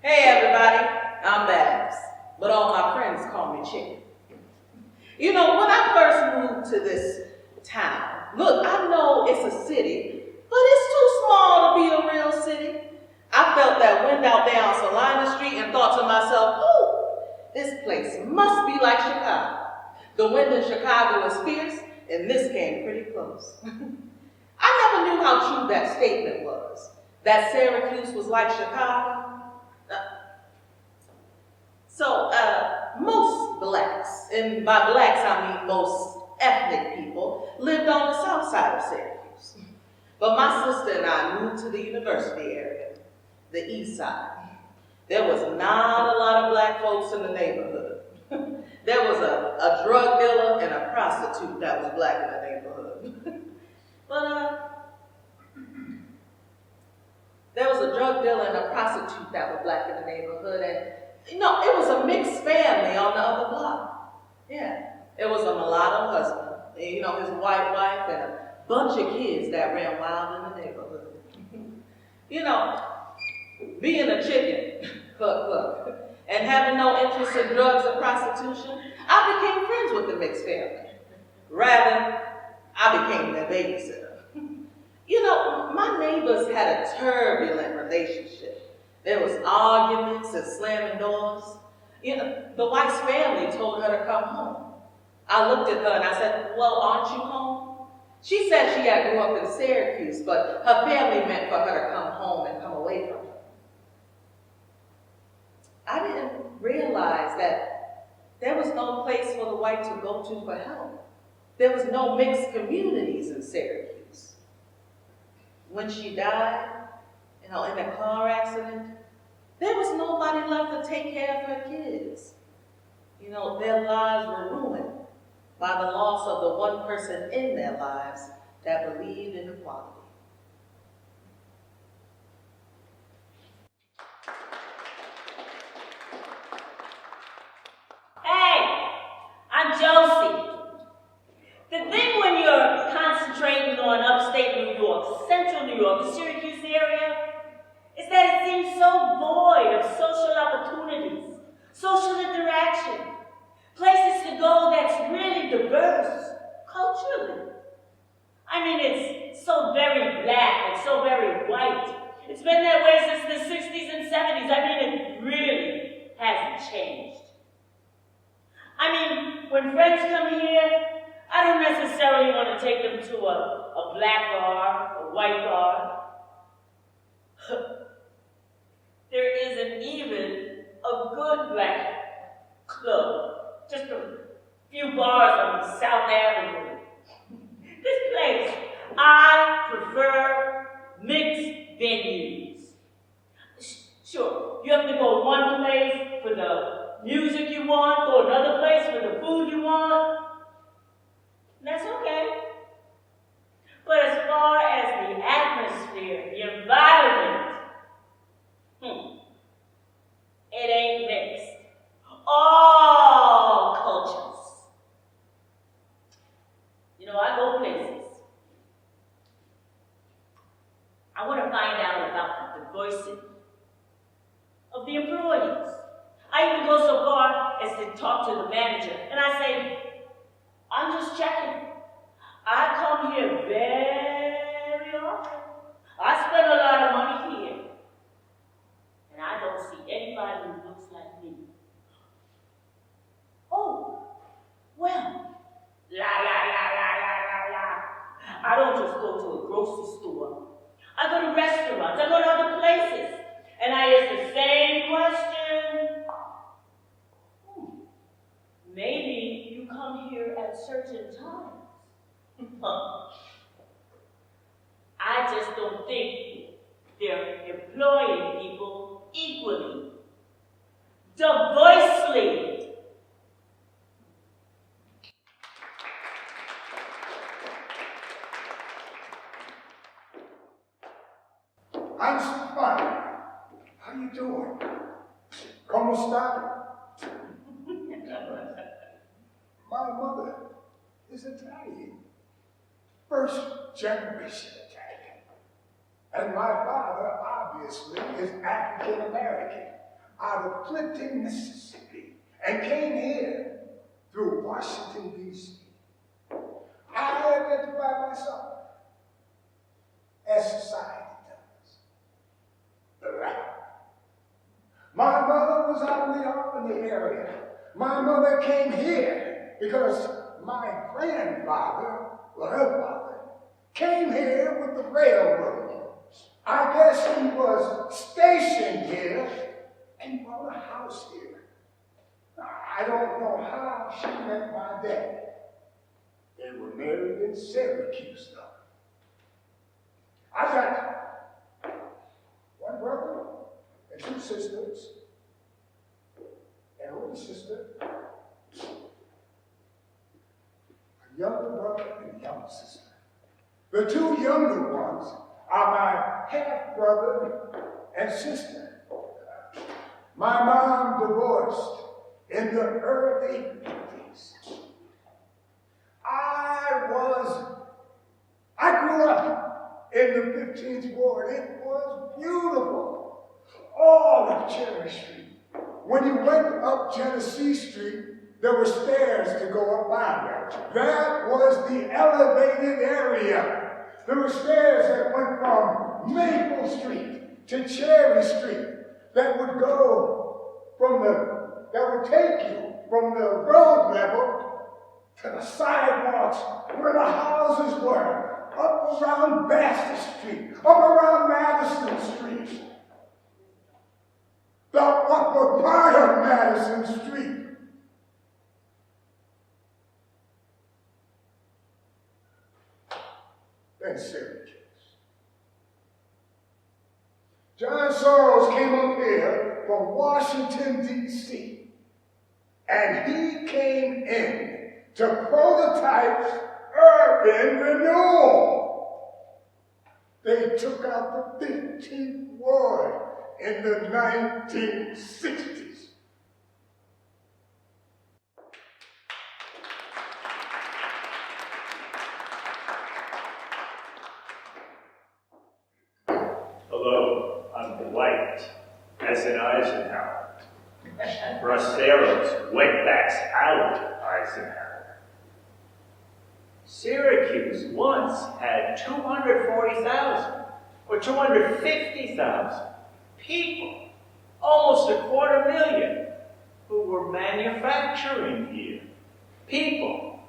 Hey everybody, I'm Babs, but all my friends call me Chicken. You know, when I first moved to this town, look, I know it's a city, but it's too small to be a real city. I felt that wind out there on Salina Street and thought to myself, oh, this place must be like Chicago. The wind in Chicago is fierce, and this came pretty close. I never knew how true that statement was, that Syracuse was like Chicago. Most blacks, and by blacks I mean most ethnic people, lived on the south side of Syracuse. But my sister and I moved to the university area, the east side. There was not a lot of black folks in the neighborhood. There was a drug dealer and a prostitute that was black in the neighborhood. There was a drug dealer and a prostitute that were black in the neighborhood, and you know, it was a mixed family on the other block. Yeah, it was a mulatto husband, you know, his white wife, and a bunch of kids that ran wild in the neighborhood. You know, being a chicken, and having no interest in drugs or prostitution, I became friends with the mixed family. Rather, I became their babysitter. You know, my neighbors had a turbulent relationship. There was arguments and slamming doors. You know, the wife's family told her to come home. I looked at her and I said, well, aren't you home? She said she had grew up in Syracuse, but her family meant for her to come home and come away from her. I didn't realize that there was no place for the white to go to for help. There was no mixed communities in Syracuse. When she died, you know, in a car accident, there was nobody left to take care of her kids. You know, their lives were ruined by the loss of the one person in their lives that believed in equality. Hey, I'm Josie. The thing when you're concentrating on upstate New York, central New York, the Syracuse area, is that it seems so void of social opportunities, social interaction, places to go that's really diverse culturally. I mean, it's so very black and so very white. It's been that way since the 60s and 70s. I mean, it really hasn't changed. I mean, when friends come here, I don't necessarily want to take them to a black bar, a white bar. There isn't even a good black club. Just a few bars on South Avenue. This place, I prefer mixed venues. Sure, you have to go one place for the music you want, go another place for the food you want. And that's okay. But as far as the atmosphere, the environment, it ain't mixed. All cultures. You know, I go places. I want to find out about the diversity of the employees. I even go so far as to talk to the manager, and I say, I'm just checking. I come here very often. I spend a lot of money here. And I don't see anybody who looks like me. Oh, well, I don't just go to a grocery store. I go to restaurants, I go to other places, and I ask the same question. Maybe you come here at certain times. I just don't think they're employing people equally, diversely. I'm fine. How you doing? ¿Cómo está? My mother is Italian. First generation Italian. And my father, obviously, is African American. out of Clinton, Mississippi, and came here through Washington, D.C. I identify myself as society does. Black. My mother was out in the Albany area. My mother came here because my grandfather, well, her father, came here with the railroad. I guess he was stationed here and bought a house here. I don't know how she met my dad. They were married in Syracuse, though. I got one brother and two sisters, an older sister, a younger brother and a younger sister. The two younger ones are my half-brother and sister. My mom divorced in the early 50s. I grew up in the 15th Ward. It was beautiful. All of Cherry Street. When you went up Genesee Street, there were stairs to go up ladder. That was the elevated area. There were stairs that went from Maple Street to Cherry Street that would take you from the road level to the sidewalks where the houses were, up around Bassett Street, up around Madison Street, the upper part of Madison Street. Then Syracuse. John Sorrows came up here from Washington, D.C., and he came in to prototype urban renewal. They took out the 15th Ward in the 1960s. Hello, I'm Dwight, as in Eisenhower. Braceros, wetbacks out, Eisenhower. Syracuse once had 240,000 or 250,000 people, almost 250,000, who were manufacturing here. People,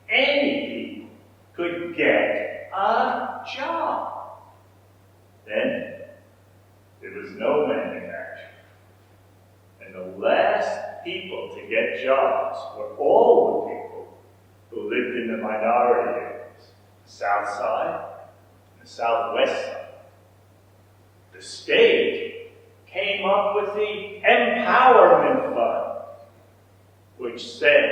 any people, could get a job. Then, there was no manufacturing. And the last people to get jobs were all the people who lived in the minority areas, the South Side and the Southwest Side. The state came up with the Empowerment Fund, which said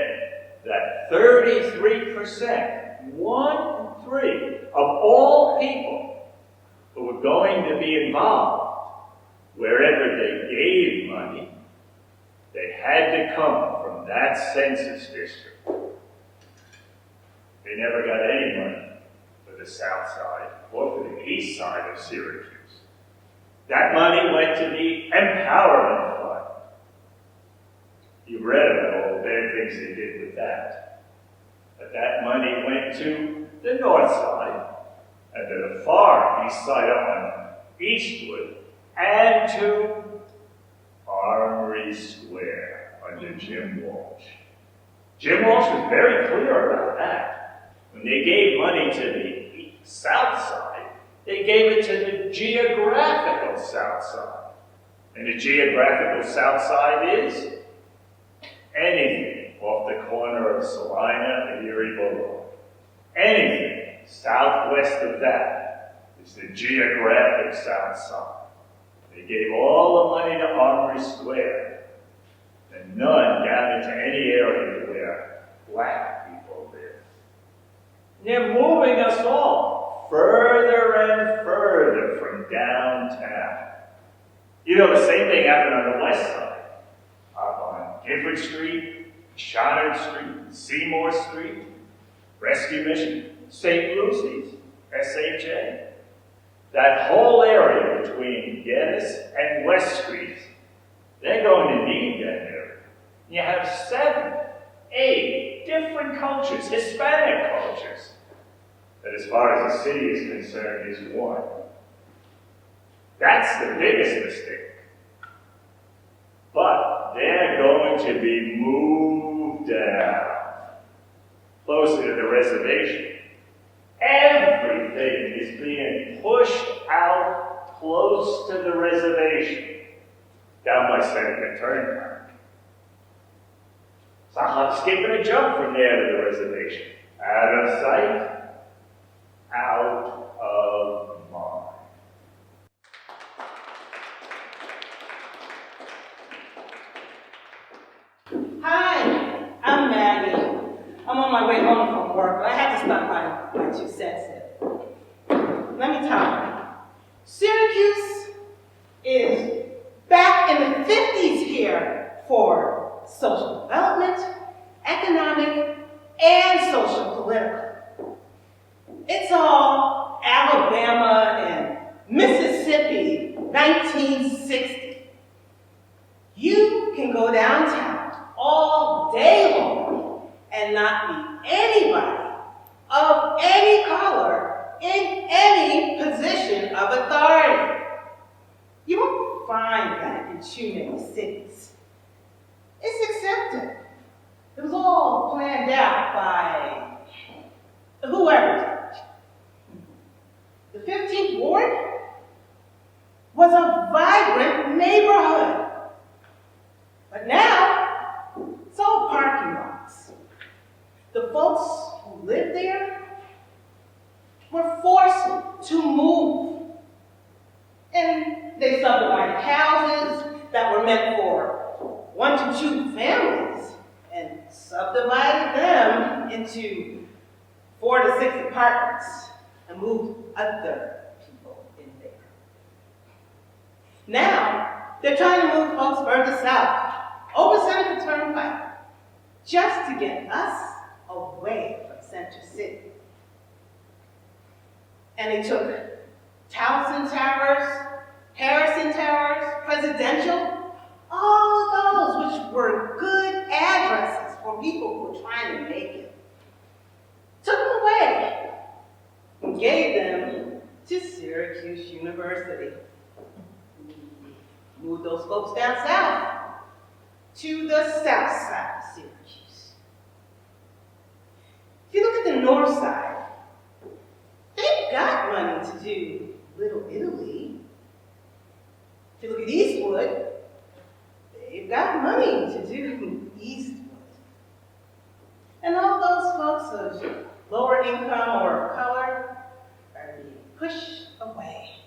that 33%, 1 in 3, of all people who were going to be involved, wherever they gave money, they had to come from that census district. They never got any money for the South Side or for the East Side of Syracuse. That money went to the Empowerment Fund. You read about all the bad things they did with that. But that money went to the North Side, and to the far East Side on Eastwood, and to Armory Square under Jim Walsh. Jim Walsh was very clear about that. When they gave money to the South Side, they gave it to the geographical South Side. And the geographical South Side is anything off the corner of Salina and Erie Boulevard. Anything southwest of that is the geographic South Side. They gave all the money to Armory Square, and none down into any area where black people live. They're moving us all further and further from downtown. You know, the same thing happened on the west side, up on Gifford Street, Shonard Street, Seymour Street, Rescue Mission, St. Lucy's, SHA. That whole area between Geddes and West Street, They're going to need that area. You have 7, 8 different cultures, Hispanic cultures, that as far as the city is concerned is one. That's the biggest mistake. But they're going to be moved down, closer to the reservation. Everything is being pushed out close to the reservation, down by Seneca Turnpike. So I'm skipping a jump from there to the reservation. Out of sight, out of mind. Hi, I'm Maggie. I'm on my way home from work, but I had to stop by my 2 cents in. Let me tell you, Syracuse is back in the 50s here for social development, economic, and social political. It's all Alabama and Mississippi, 1960. You can go downtown all day long and not meet anybody of any color in any position of authority. You won't find that in too many cities. It's accepted. It was all planned out by whoever did it. The 15th Ward was a vibrant neighborhood. But now, it's all parking lots. The folks who lived there were forced to move. And they subdivided houses that were meant for 1 to 2 families and subdivided them into 4 to 6 apartments and moved other people in there. Now, they're trying to move folks further south, over Seneca Turnpike, just to get us away from Center City. And they took Towson Towers, Harrison Towers, Presidential, all of those which were good addresses for people who were trying to make it. Took them away and gave them to Syracuse University. Moved those folks down south to the south side of Syracuse. If you look at the north side, they've got money to do Little Italy. If you look at Eastwood, they've got money to do Eastwood. And all those folks of lower income or color are being pushed away.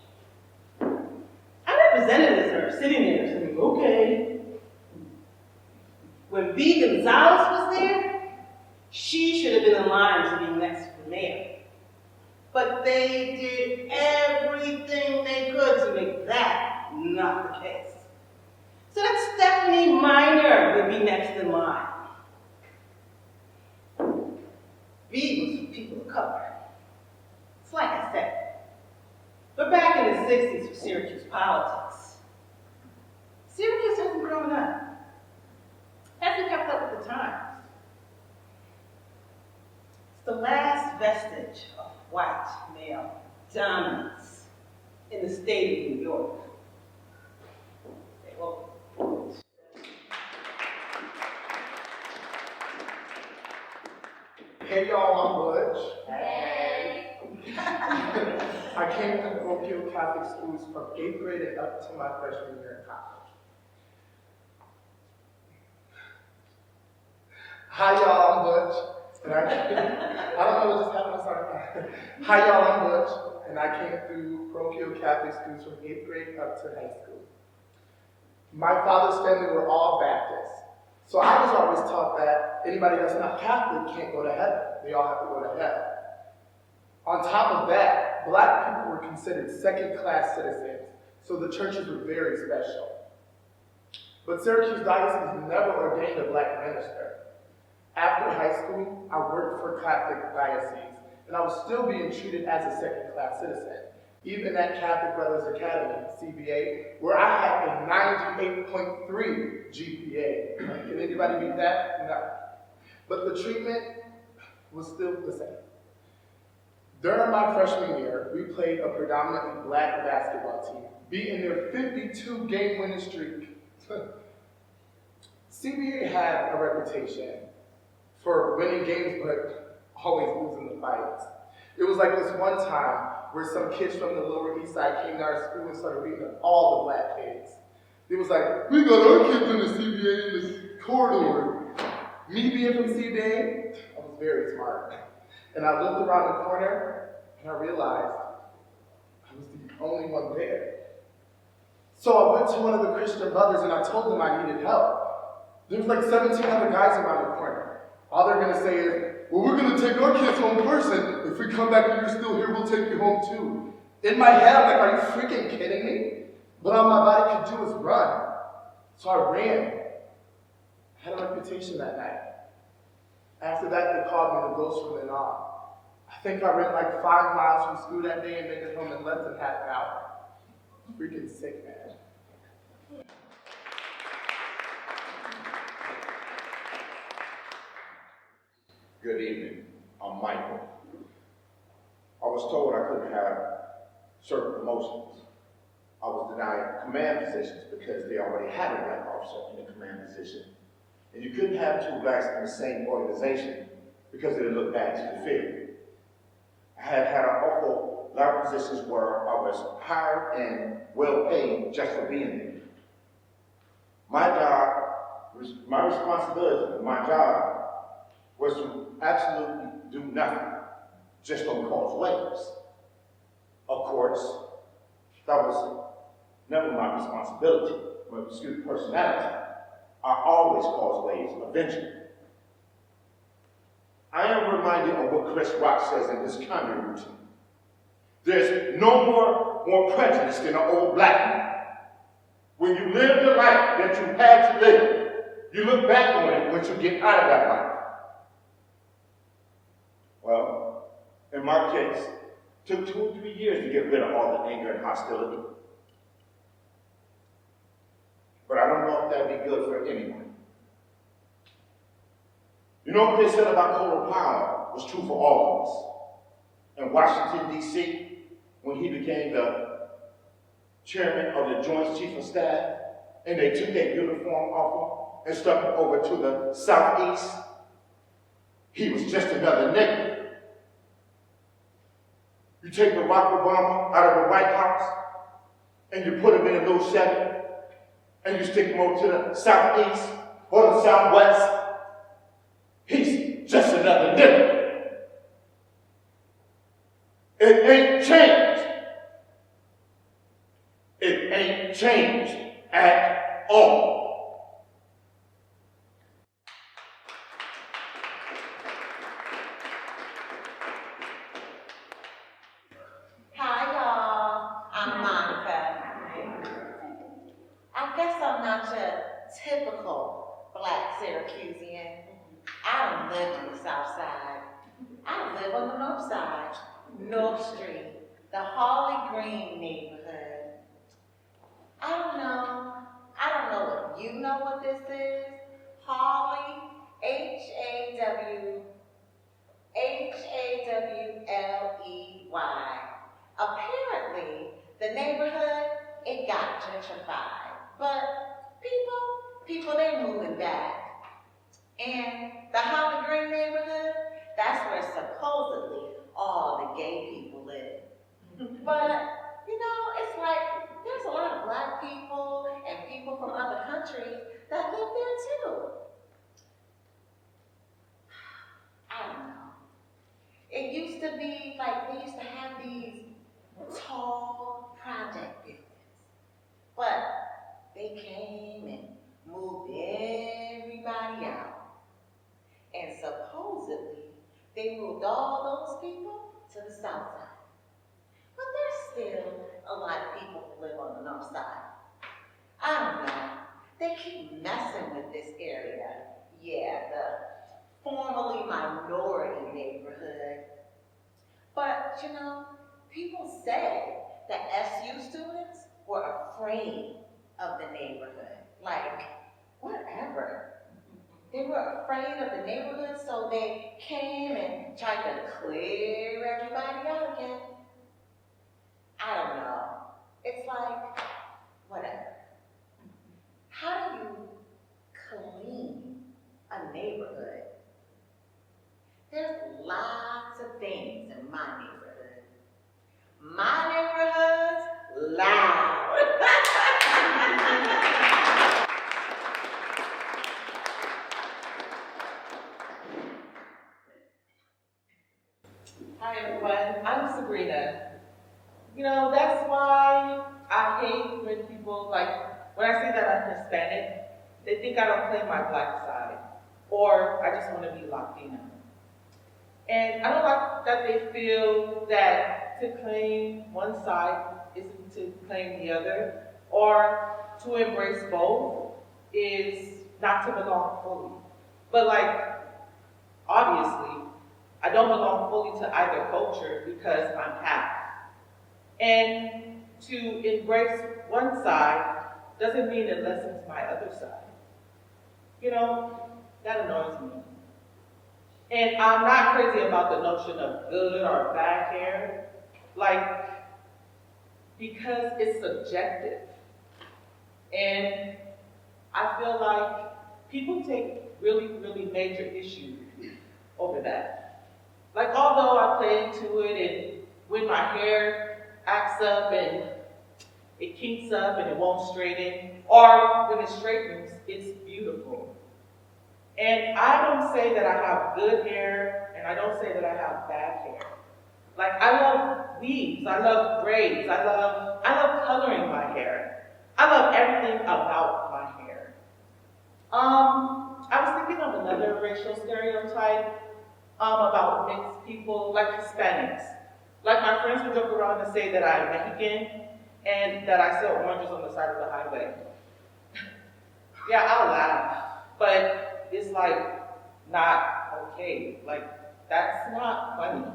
Our representatives are sitting there saying, okay. When V. Gonzalez was there, she should have been in line to be next for mayor. But they did everything they could to make that not the case. So that Stephanie Minor would be next in line. V was for people of color. It's like I said, we're back in the 60s for Syracuse politics. Syracuse hasn't grown up. Hasn't kept up with the times. It's the last vestige of white male dominance in the state of New York. Hey y'all, I'm Butch. Hey. I came to Oakville Catholic schools from 8th grade and up to my freshman year in college. Hi y'all, I'm Butch. And I don't know what just happened, sorry. Hi y'all, I'm Butch. And I came through parochial Catholic schools from 8th grade up to high school. My father's family were all Baptists. So I was always taught that anybody that's not Catholic can't go to heaven. They all have to go to hell. On top of that, black people were considered second-class citizens, so the churches were very special. But Syracuse Diocese never ordained a black minister. After high school, I worked for Catholic Diocese, and I was still being treated as a second-class citizen, Even at Catholic Brothers Academy, CBA, where I had a 98.3 GPA. Can anybody beat that? No. But the treatment was still the same. During my freshman year, we played a predominantly black basketball team, beating their 52 game winning streak. CBA had a reputation for winning games, but always losing the fights. It was like this one time where some kids from the Lower East Side came to our school and started beating up all the black kids. It was like, we got our kids in the CBA in this corridor. Me being from CBA, I was very smart. And I looked around the corner and I realized I was the only one there. So I went to one of the Christian brothers and I told them I needed help. There was like 17 other guys around the corner. All they're gonna say is, well, we're gonna take our kids home first, and if we come back and you're still here, we'll take you home too. In my head, I'm like, are you freaking kidding me? But all my body could do was run. So I ran. I had a reputation that night. After that, they called me the ghost from then on. I think I ran like 5 miles from school that day and made it home in less than half an hour. Freaking sick, man. Good evening. I'm Michael. I was told I couldn't have certain promotions. I was denied command positions because they already had a black officer in the command position. And you couldn't have 2 blacks in the same organization because it would look bad to the field. I had an awful lot of positions where I was hired and well paid just for being there. My responsibility, my job was to absolutely do nothing, just don't cause waves. Of course, that was never my responsibility, my personality. I always cause waves eventually. I am reminded of what Chris Rock says in his comedy routine. There's no more prejudice than an old black man. When you live the life that you had to live, you look back on it once you get out of that life. Well, in my case, it took 2 or 3 years to get rid of all the anger and hostility. But I don't know if that'd be good for anyone. You know what they said about Colin Powell was true for all of us. In Washington, D.C., when he became the chairman of the Joint Chief of Staff, and they took that uniform off him and stuck him over to the southeast, he was just another nigger. You take Barack Obama out of the White House, and you put him in a little Chevy, and you stick him over to the southeast or the southwest, he's just another nigger. It ain't changed. It ain't changed at all. Hi, y'all. I'm Monica. I guess I'm not your typical black Syracusean. I don't live in the South Side. I live on the North Side, North Street, the Harley Green neighborhood. I don't know if you know what this is. Harley, Hawley. Apparently, the neighborhood, it got gentrified. But people, they moving back. And the Holly Green neighborhood, that's where supposedly all the gay people live. But, it's like there's a lot of black people and people from other countries that live there too. I don't know. It used to be like we used to have these tall project buildings, but they came and moved everybody out. And supposedly, they moved all those people to the south side. But there's still a lot of people who live on the north side. I don't know. They keep messing with this area. Yeah, the formerly minority neighborhood. But, people say the SU students were afraid of the neighborhood. Like, whatever. They were afraid of the neighborhood, so they came and tried to clear everybody out again. I don't know. It's like, whatever. How do you clean a neighborhood? There's lots of things in my neighborhood. My neighborhood's loud. Hi everyone, I'm Sabrina. You know, that's why I hate when people, like, when I say that I'm Hispanic, they think I don't play my black side, or I just want to be Latina. And I don't like that they feel that to claim one side isn't to claim the other, or to embrace both is not to belong fully. But like, obviously, I don't belong fully to either culture because I'm half. And to embrace one side doesn't mean it lessens my other side. You know, that annoys me. And I'm not crazy about the notion of good or bad hair, like, because it's subjective. And I feel like people take really, really major issues over that. Like, although I play into it, and when my hair acts up and it kinks up and it won't straighten, or when it straightens, it's beautiful. And I don't say that I have good hair, and I don't say that I have bad hair. Like, I love weaves, I love braids, I love coloring my hair. I love everything about my hair. I was thinking of another racial stereotype about mixed people, like Hispanics. Like, my friends would joke around and say that I'm Mexican and that I sell oranges on the side of the highway. Yeah, I'll laugh, but it's like not okay. Like, that's not funny.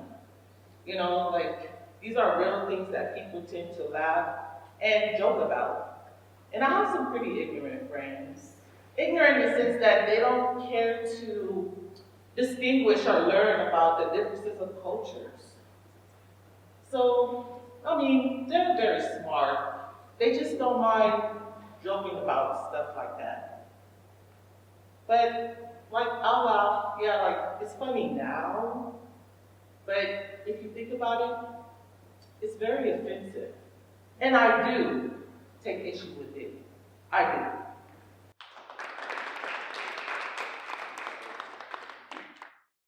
You know, like, these are real things that people tend to laugh and joke about. And I have some pretty ignorant friends. Ignorant in the sense that they don't care to distinguish or learn about the differences of cultures. So, I mean, they're very smart. They just don't mind joking about stuff like that. But, like, I'll laugh, yeah, like, it's funny now, but if you think about it, it's very offensive. And I do take issue with it. I do.